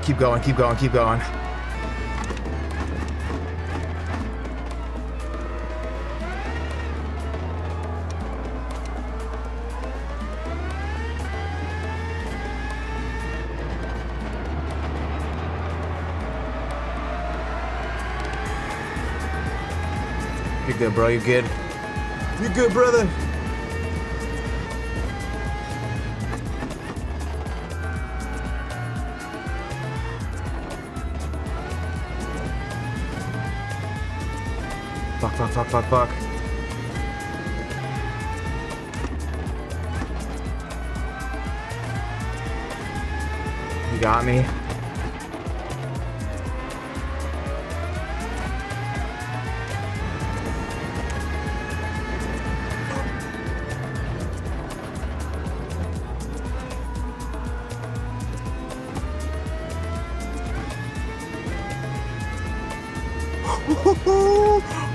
Keep going, keep going, keep going. You're good, bro. You're good. You're good, brother. Fuck. You got me.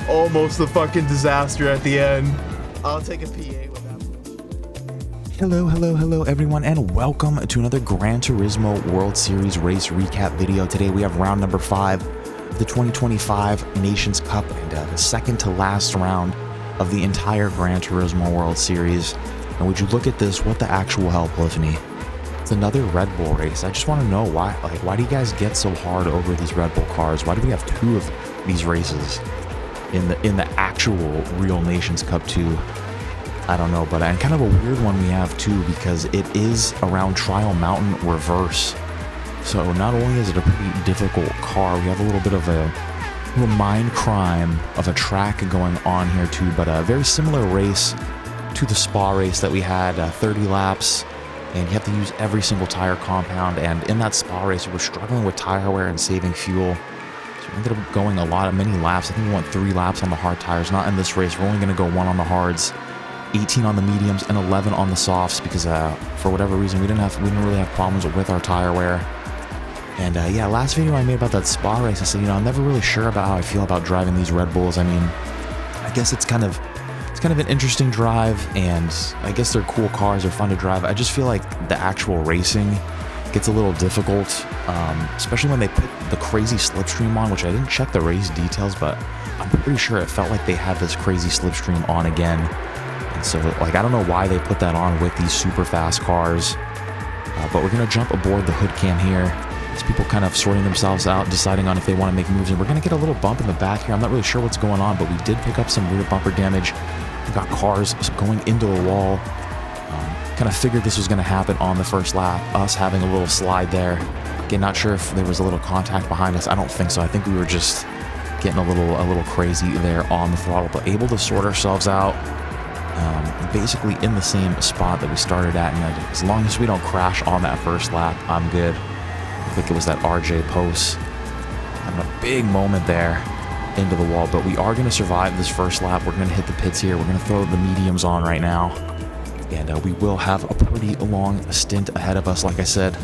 Almost a fucking disaster at the end. I'll take a P8 with that. Hello everyone, and welcome to another Gran Turismo World Series race recap video. Today we have round number 5 of the 2025 Nations Cup, and the second to last round of the entire Gran Turismo World Series. And would you look at this, what the actual hell, Polyphony? It's another Red Bull race. I just want to know why do you guys get so hard over these Red Bull cars? Why do we have 2 of these races in the actual real Nations Cup 2? I don't know, but and kind of a weird one we have too, because it is around Trial Mountain Reverse. So not only is it a pretty difficult car, we have a little bit of a mind crime of a track going on here too, but a very similar race to the Spa race that we had, 30 laps, and you have to use every single tire compound. And in that Spa race, we were struggling with tire wear and saving fuel. So we ended up going many laps. I think we went 3 laps on the hard tires. Not in this race. We're only going to go 1 on the hards, 18 on the mediums, and 11 on the softs, because for whatever reason we didn't really have problems with our tire wear. And yeah, last video I made about that Spa race, I said, I'm never really sure about how I feel about driving these Red Bulls. I mean, I guess it's kind of an interesting drive, and I guess they're cool cars, they're fun to drive. I just feel like the actual racing gets a little difficult, especially when they put the crazy slipstream on, which I didn't check the race details, but I'm pretty sure it felt like they had this crazy slipstream on again. And so, I don't know why they put that on with these super fast cars, but we're going to jump aboard the hood cam here. There's people kind of sorting themselves out, deciding on if they want to make moves, and we're going to get a little bump in the back here. I'm not really sure what's going on, but we did pick up some rear bumper damage. We got cars going into a wall. Kind of figured this was going to happen on the first lap, us having a little slide there. Again, not sure if there was a little contact behind us. I don't think so. I think we were just getting a little crazy there on the throttle, but able to sort ourselves out, basically in the same spot that we started at. And as long as we don't crash on that first lap, I'm good. I think it was that RJ post having a big moment there into the wall, but we are going to survive this first lap. We're going to hit the pits here. We're going to throw the mediums on right now, and we will have a pretty long stint ahead of us. Like I said,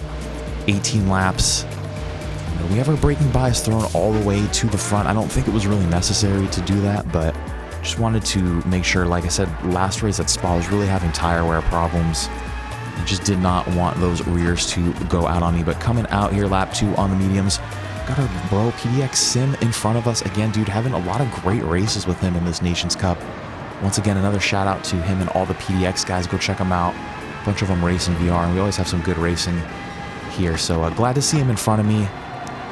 18 laps. We have our braking bias thrown all the way to the front. I don't think it was really necessary to do that, but just wanted to make sure. Like I said, last race at Spa was really having tire wear problems. I just did not want those rears to go out on me. But coming out here, lap 2 on the mediums, got our bro PDX Sim in front of us again, dude, having a lot of great races with him in this Nations Cup. Once again, another shout out to him and all the PDX guys. Go check them out. A bunch of them racing VR, and we always have some good racing here. So glad to see him in front of me.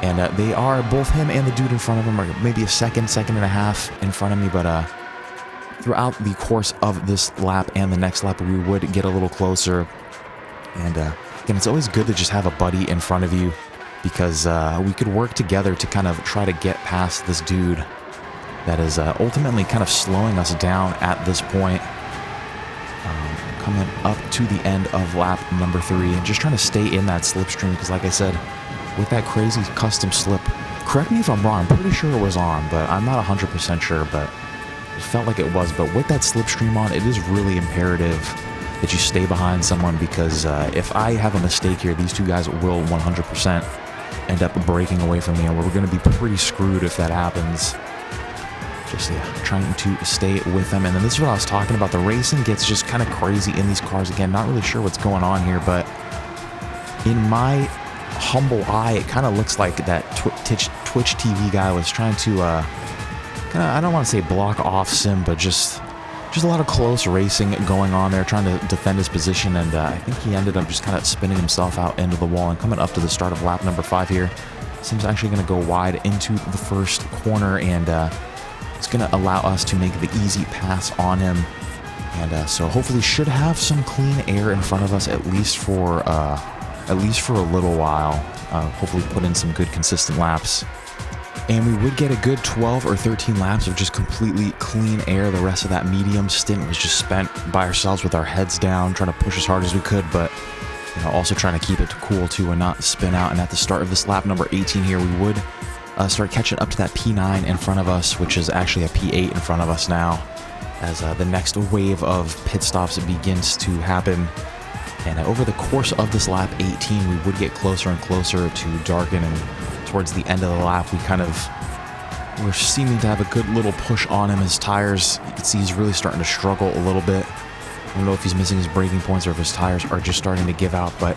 And they are, both him and the dude in front of him are maybe a second and a half in front of me, but throughout the course of this lap and the next lap, we would get a little closer. And again, it's always good to just have a buddy in front of you, because we could work together to kind of try to get past this dude that is ultimately kind of slowing us down at this point. Coming up to the end of lap number 3 and just trying to stay in that slipstream, because like I said, with that crazy custom slip, correct me if I'm wrong, I'm pretty sure it was on, but I'm not 100% sure, but it felt like it was. But with that slipstream on, it is really imperative that you stay behind someone, because if I have a mistake here, these 2 guys will 100% end up breaking away from me, and we're going to be pretty screwed if that happens. Just trying to stay with them. And then this is what I was talking about. The racing gets just kind of crazy in these cars. Again, not really sure what's going on here, but in my humble eye, it kind of looks like that Twitch TV guy was trying to, I don't want to say block off Sim, but just a lot of close racing going on there, trying to defend his position, and I think he ended up just kind of spinning himself out into the wall. And coming up to the start of lap number 5 here, Sim's actually going to go wide into the first corner, and it's going to allow us to make the easy pass on him. And so hopefully should have some clean air in front of us at least for a little while. Hopefully put in some good consistent laps. And we would get a good 12 or 13 laps of just completely clean air. The rest of that medium stint was just spent by ourselves with our heads down, trying to push as hard as we could, but also trying to keep it cool too and not spin out. And at the start of this lap number 18 here, we would start catching up to that P9 in front of us, which is actually a P8 in front of us now, as the next wave of pit stops begins to happen. And over the course of this lap 18, we would get closer and closer to darken, and towards the end of the lap, we're seeming to have a good little push on him. His tires, you can see he's really starting to struggle a little bit. I don't know if he's missing his braking points or if his tires are just starting to give out, but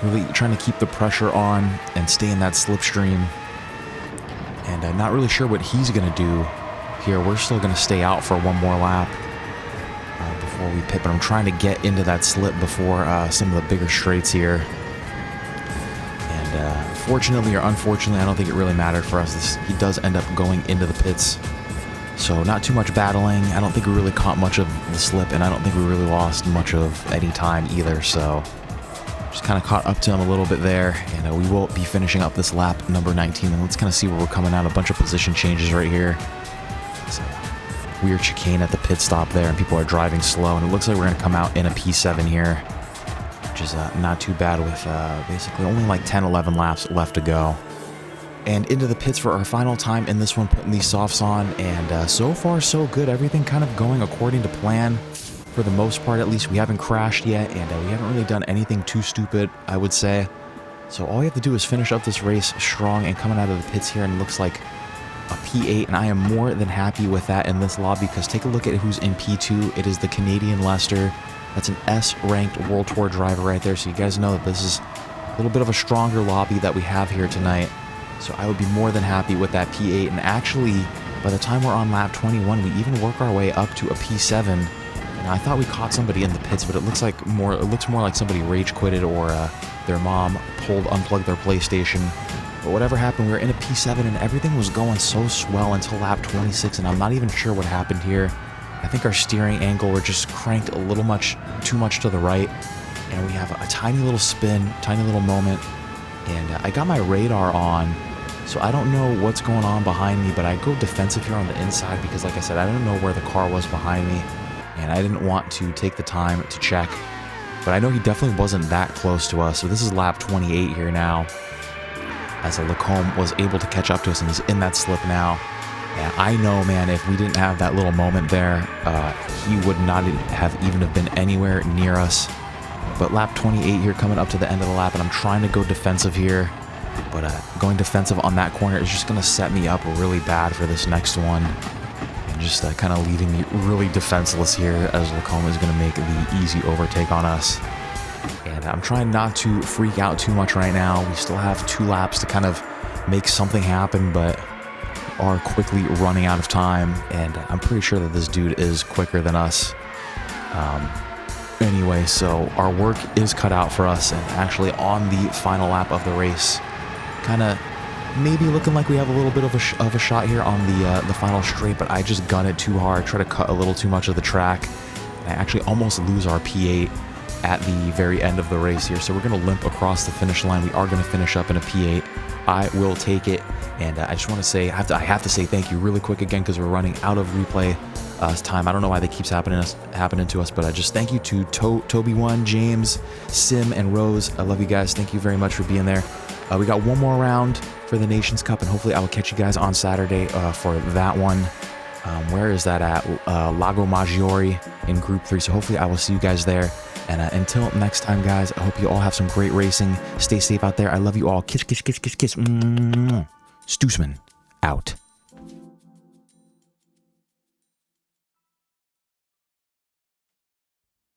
really trying to keep the pressure on and stay in that slipstream. And I'm not really sure what he's going to do here. We're still going to stay out for one more lap before we pit, but I'm trying to get into that slip before some of the bigger straights here. And fortunately or unfortunately, I don't think it really mattered for us. He does end up going into the pits, so not too much battling. I don't think we really caught much of the slip, and I don't think we really lost much of any time either, so just kind of caught up to him a little bit there. And we will be finishing up this lap number 19, and let's kind of see where we're coming out. A bunch of position changes right here. So weird chicane at the pit stop there, and people are driving slow, and it looks like we're going to come out in a P7 here, which is not too bad with basically only like 10-11 laps left to go. And into the pits for our final time in this one, putting these softs on, and so far so good. Everything kind of going according to plan for the most part. At least we haven't crashed yet, and we haven't really done anything too stupid, I would say. So all we have to do is finish up this race strong and coming out of the pits here, and it looks like a P8, and I am more than happy with that in this lobby, because take a look at who's in P2. It is the Canadian Lester. That's an S-ranked World Tour driver right there, so you guys know that this is a little bit of a stronger lobby that we have here tonight. So I would be more than happy with that P8, and actually, by the time we're on lap 21, we even work our way up to a P7. And I thought we caught somebody in the pits, but it looks more like somebody rage quitted, or their mom unplugged their PlayStation. But whatever happened, we were in a P7, and everything was going so swell until lap 26, and I'm not even sure what happened here. I think our steering angle were just cranked a little too much to the right, and we have a tiny little spin, tiny little moment, and I got my radar on, so I don't know what's going on behind me, but I go defensive here on the inside because, like I said, I don't know where the car was behind me, and I didn't want to take the time to check, but I know he definitely wasn't that close to us. So this is lap 28 here now, as Lacombe was able to catch up to us, and he's in that slip now. And I know, man, if we didn't have that little moment there, he would not have even have been anywhere near us. But lap 28 here, coming up to the end of the lap, and I'm trying to go defensive here, but going defensive on that corner is just going to set me up really bad for this next one, and just kind of leaving me really defenseless here, as Lacombe is going to make the easy overtake on us. And I'm trying not to freak out too much right now. We still have 2 laps to kind of make something happen, but are quickly running out of time, and I'm pretty sure that this dude is quicker than us. Anyway, so our work is cut out for us, and actually on the final lap of the race, kind of maybe looking like we have a little bit of a shot here on the final straight, but I just gun it too hard, try to cut a little too much of the track, and I actually almost lose our P8 at the very end of the race here. So we're going to limp across the finish line. We are going to finish up in a P8. I will take it, and I just want to say, I have to say thank you really quick again, because we're running out of replay time. I don't know why that keeps happening to us, but I just thank you to Toby1, James, Sim, and Rose. I love you guys. Thank you very much for being there. We got one more round for the Nations Cup, and hopefully I will catch you guys on Saturday for that one. Where is that at? Lago Maggiore in Group 3. So hopefully I will see you guys there. And until next time, guys, I hope you all have some great racing. Stay safe out there. I love you all. Kiss, kiss, kiss, kiss, kiss. Stoosman out.